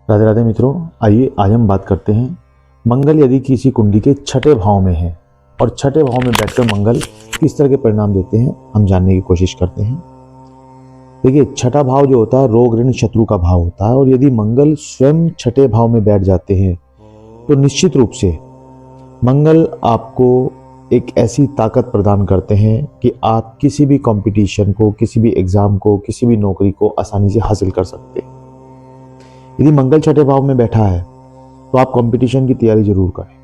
राधे राधे मित्रों, आइए आज हम बात करते हैं मंगल यदि किसी कुंडली के छठे भाव में है और छठे भाव में बैठकर मंगल किस तरह के परिणाम देते हैं हम जानने की कोशिश करते हैं। देखिए, छठा भाव जो होता है रोग ऋण शत्रु का भाव होता है और यदि मंगल स्वयं छठे भाव में बैठ जाते हैं तो निश्चित रूप से मंगल आपको एक ऐसी ताकत प्रदान करते हैं कि आप किसी भी कंपटीशन को, किसी भी एग्जाम को, किसी भी नौकरी को आसानी से हासिल कर सकते हैं। यदि मंगल छठे भाव में बैठा है तो आप कंपटीशन की तैयारी जरूर करें।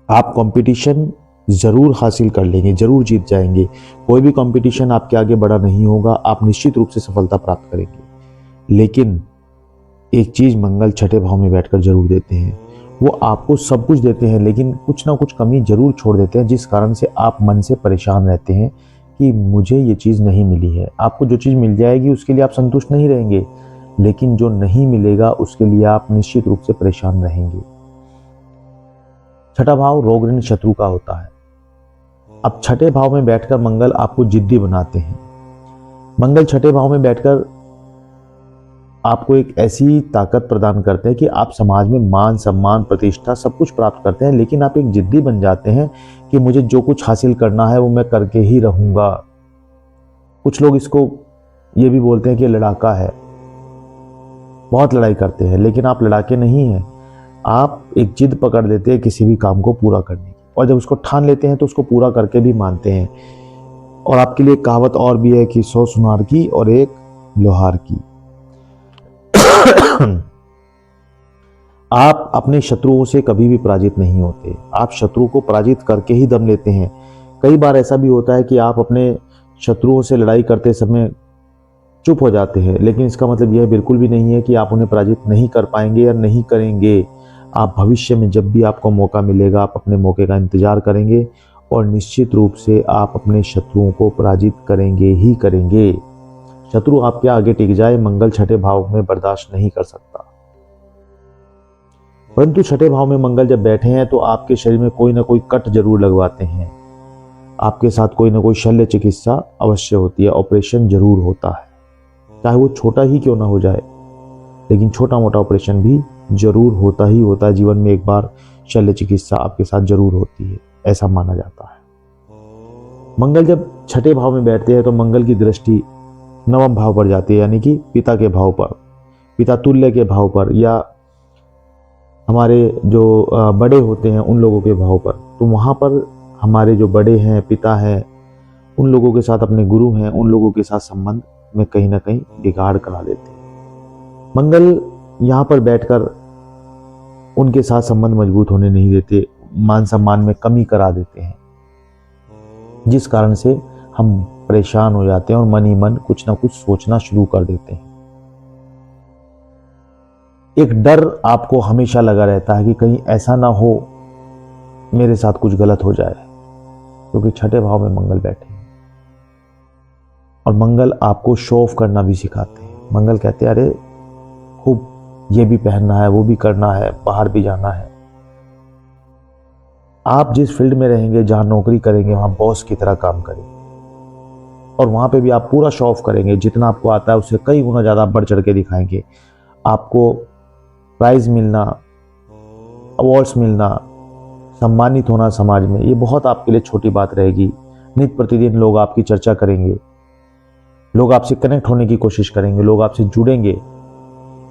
आप कंपटीशन जरूर हासिल कर लेंगे, जरूर जीत जाएंगे। कोई भी कंपटीशन आपके आगे बड़ा नहीं होगा, आप निश्चित रूप से सफलता प्राप्त करेंगे। लेकिन एक चीज मंगल छठे भाव में बैठकर जरूर देते हैं, वो आपको सब कुछ देते हैं लेकिन कुछ ना कुछ कमी जरूर छोड़ देते हैं, जिस कारण से आप मन से परेशान रहते हैं कि मुझे ये चीज नहीं मिली है। आपको जो चीज मिल जाएगी उसके लिए आप संतुष्ट नहीं रहेंगे, लेकिन जो नहीं मिलेगा उसके लिए आप निश्चित रूप से परेशान रहेंगे। छठा भाव रोग ऋण शत्रु का होता है। अब छठे भाव में बैठकर मंगल आपको जिद्दी बनाते हैं। मंगल छठे भाव में बैठकर आपको एक ऐसी ताकत प्रदान करते हैं कि आप समाज में मान सम्मान प्रतिष्ठा सब कुछ प्राप्त करते हैं, लेकिन आप एक जिद्दी बन जाते हैं कि मुझे जो कुछ हासिल करना है वो मैं करके ही रहूंगा। कुछ लोग इसको ये भी बोलते हैं कि लड़ाका है, बहुत लड़ाई करते हैं, लेकिन आप लड़ाके नहीं हैं। आप एक जिद पकड़ लेते हैं किसी भी काम को पूरा करने की, और जब उसको ठान लेते हैं तो उसको पूरा करके भी मानते हैं। और आपके लिए कहावत और भी है कि 100 सुनार की और एक लोहार की। आप अपने शत्रुओं से कभी भी पराजित नहीं होते, आप शत्रु को पराजित करके ही दम लेते हैं। कई बार ऐसा भी होता है कि आप अपने शत्रुओं से लड़ाई करते समय चुप हो जाते हैं, लेकिन इसका मतलब यह बिल्कुल भी नहीं है कि आप उन्हें पराजित नहीं कर पाएंगे या नहीं करेंगे। आप भविष्य में जब भी आपको मौका मिलेगा आप अपने मौके का इंतजार करेंगे और निश्चित रूप से आप अपने शत्रुओं को पराजित करेंगे ही करेंगे। शत्रु आपके आगे टिक जाए, मंगल छठे भाव में बर्दाश्त नहीं कर सकता। परंतु छठे भाव में मंगल जब बैठे हैं तो आपके शरीर में कोई ना कोई कट जरूर लगवाते हैं। आपके साथ कोई ना कोई शल्य चिकित्सा अवश्य होती है, ऑपरेशन जरूर होता है, चाहे वो छोटा ही क्यों ना हो जाए, लेकिन छोटा मोटा ऑपरेशन भी जरूर होता ही होता है। जीवन में एक बार शल्य चिकित्सा आपके साथ जरूर होती है, ऐसा माना जाता है। मंगल जब छठे भाव में बैठते हैं तो मंगल की दृष्टि नवम भाव पर जाती है, यानी कि पिता के भाव पर, पिता तुल्य के भाव पर, या हमारे जो बड़े होते हैं उन लोगों के भाव पर। तो वहां पर हमारे जो बड़े हैं, पिता हैं, उन लोगों के साथ, अपने गुरु हैं, उन लोगों के साथ संबंध में कहीं ना कहीं बिगाड़ करा देते हैं। मंगल यहाँ पर बैठकर उनके साथ संबंध मजबूत होने नहीं देते, मान सम्मान में कमी करा देते हैं, जिस कारण से हम परेशान हो जाते हैं और मन ही मन कुछ ना कुछ सोचना शुरू कर देते हैं। एक डर आपको हमेशा लगा रहता है कि कहीं ऐसा ना हो मेरे साथ कुछ गलत हो जाए, क्योंकि छठे भाव में मंगल बैठे हैं। और मंगल आपको शो ऑफ करना भी सिखाते हैं। मंगल कहते हैं अरे खूब ये भी पहनना है, वो भी करना है, बाहर भी जाना है। आप जिस फील्ड में रहेंगे, जहां नौकरी करेंगे, वहां बॉस की तरह काम करेंगे और वहां पे भी आप पूरा शो ऑफ करेंगे। जितना आपको आता है उससे कई गुना ज्यादा बढ़ चढ़ के दिखाएंगे। आपको प्राइज मिलना, अवार्ड्स मिलना, सम्मानित होना समाज में, ये बहुत आपके लिए छोटी बात रहेगी। नित्य प्रतिदिन लोग आपकी चर्चा करेंगे, लोग आपसे कनेक्ट होने की कोशिश करेंगे, लोग आपसे जुड़ेंगे।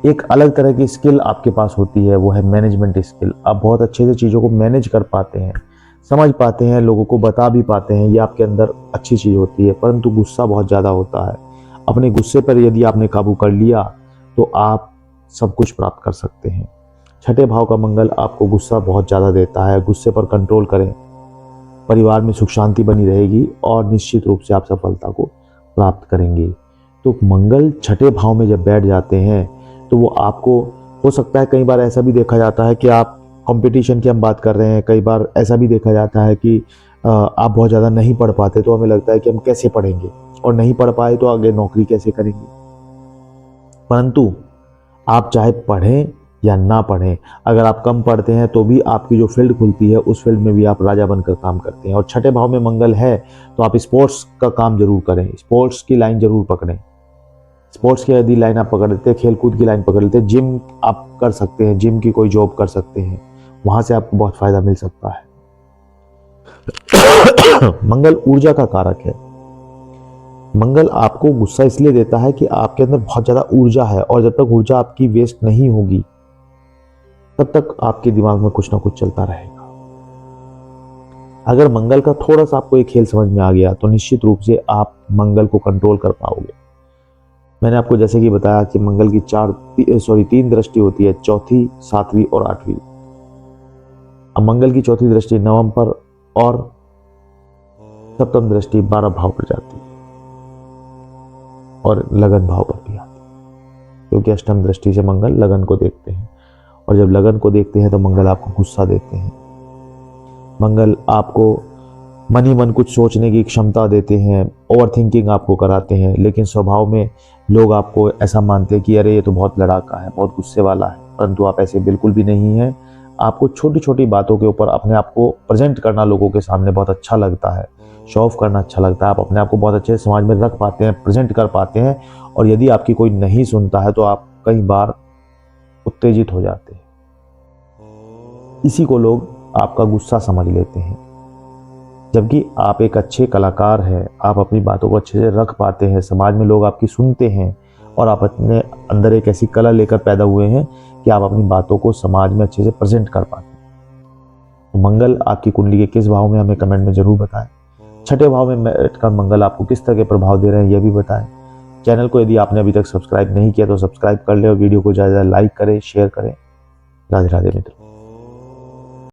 एक अलग तरह की स्किल आपके पास होती है, वो है मैनेजमेंट स्किल। आप बहुत अच्छे से चीज़ों को मैनेज कर पाते हैं, समझ पाते हैं, लोगों को बता भी पाते हैं, ये आपके अंदर अच्छी चीज़ होती है। परंतु गुस्सा बहुत ज़्यादा होता है। अपने गुस्से पर यदि आपने काबू कर लिया तो आप सब कुछ प्राप्त कर सकते हैं। छठे भाव का मंगल आपको गुस्सा बहुत ज़्यादा देता है, गुस्से पर कंट्रोल करें, परिवार में सुख शांति बनी रहेगी और निश्चित रूप से आप सफलता को प्राप्त करेंगे। तो मंगल छठे भाव में जब बैठ जाते हैं तो वो आपको, हो सकता है कई बार ऐसा भी देखा जाता है कि आप कंपटीशन की हम बात कर रहे हैं, कई बार ऐसा भी देखा जाता है कि आप बहुत ज़्यादा नहीं पढ़ पाते, तो हमें लगता है कि हम कैसे पढ़ेंगे, और नहीं पढ़ पाए तो आगे नौकरी कैसे करेंगे। परंतु आप चाहे पढ़ें या ना पढ़ें, अगर आप कम पढ़ते हैं तो भी आपकी जो फील्ड खुलती है उस फील्ड में भी आप राजा बनकर काम करते हैं। और छठे भाव में मंगल है तो आप स्पोर्ट्स का काम जरूर करें, स्पोर्ट्स की लाइन जरूर पकड़ें। स्पोर्ट्स की यदि लाइन आप पकड़ लेते हैं, खेल कूद की लाइन पकड़ लेते हैं, जिम आप कर सकते हैं, जिम की कोई जॉब कर सकते हैं, वहां से आपको बहुत फायदा मिल सकता है। मंगल ऊर्जा का कारक है। मंगल आपको गुस्सा इसलिए देता है कि आपके अंदर बहुत ज्यादा ऊर्जा है, और जब तक ऊर्जा आपकी वेस्ट नहीं होगी तब तक आपके दिमाग में कुछ ना कुछ चलता रहेगा। अगर मंगल का थोड़ा सा आपको एक खेल समझ में आ गया तो निश्चित रूप से आप मंगल को कंट्रोल कर पाओगे। मैंने आपको जैसे कि बताया कि मंगल की 3 दृष्टि होती है, चौथी, 7वीं और 8वीं। अब मंगल की चौथी दृष्टि नवम पर और सप्तम दृष्टि 12 भाव पर जाती है, और लगन भाव पर भी आती है, क्योंकि अष्टम दृष्टि से मंगल लगन को देखते हैं, और जब लगन को देखते हैं तो मंगल आपको गुस्सा देते हैं। मंगल आपको मन ही मन कुछ सोचने की क्षमता देते हैं, ओवर थिंकिंग आपको कराते हैं, लेकिन स्वभाव में लोग आपको ऐसा मानते हैं कि अरे ये तो बहुत लड़ाका है, बहुत गुस्से वाला है, परंतु आप ऐसे बिल्कुल भी नहीं हैं। आपको छोटी छोटी बातों के ऊपर अपने आप को प्रेजेंट करना लोगों के सामने बहुत अच्छा लगता है, शो ऑफ करना अच्छा लगता है, आप अपने आप को बहुत अच्छे समाज में रख पाते हैं, प्रेजेंट कर पाते हैं, और यदि आपकी कोई नहीं सुनता है तो आप कई बार उत्तेजित हो जाते हैं। इसी को लोग आपका गुस्सा समझ लेते हैं, जबकि आप एक अच्छे कलाकार हैं, आप अपनी बातों को अच्छे से रख पाते हैं, समाज में लोग आपकी सुनते हैं, और आप अपने अंदर एक ऐसी कला लेकर पैदा हुए हैं कि आप अपनी बातों को समाज में अच्छे से प्रेजेंट कर पाते हैं। तो मंगल आपकी कुंडली के किस भाव में, हमें कमेंट में जरूर बताएं। छठे भाव में बैठकर मंगल आपको किस तरह के प्रभाव दे रहे हैं यह भी बताएं। चैनल को यदि आपने अभी तक सब्सक्राइब नहीं किया तो सब्सक्राइब कर ले, और वीडियो को ज़्यादा लाइक करें, शेयर करें। राधे राधे मित्रों।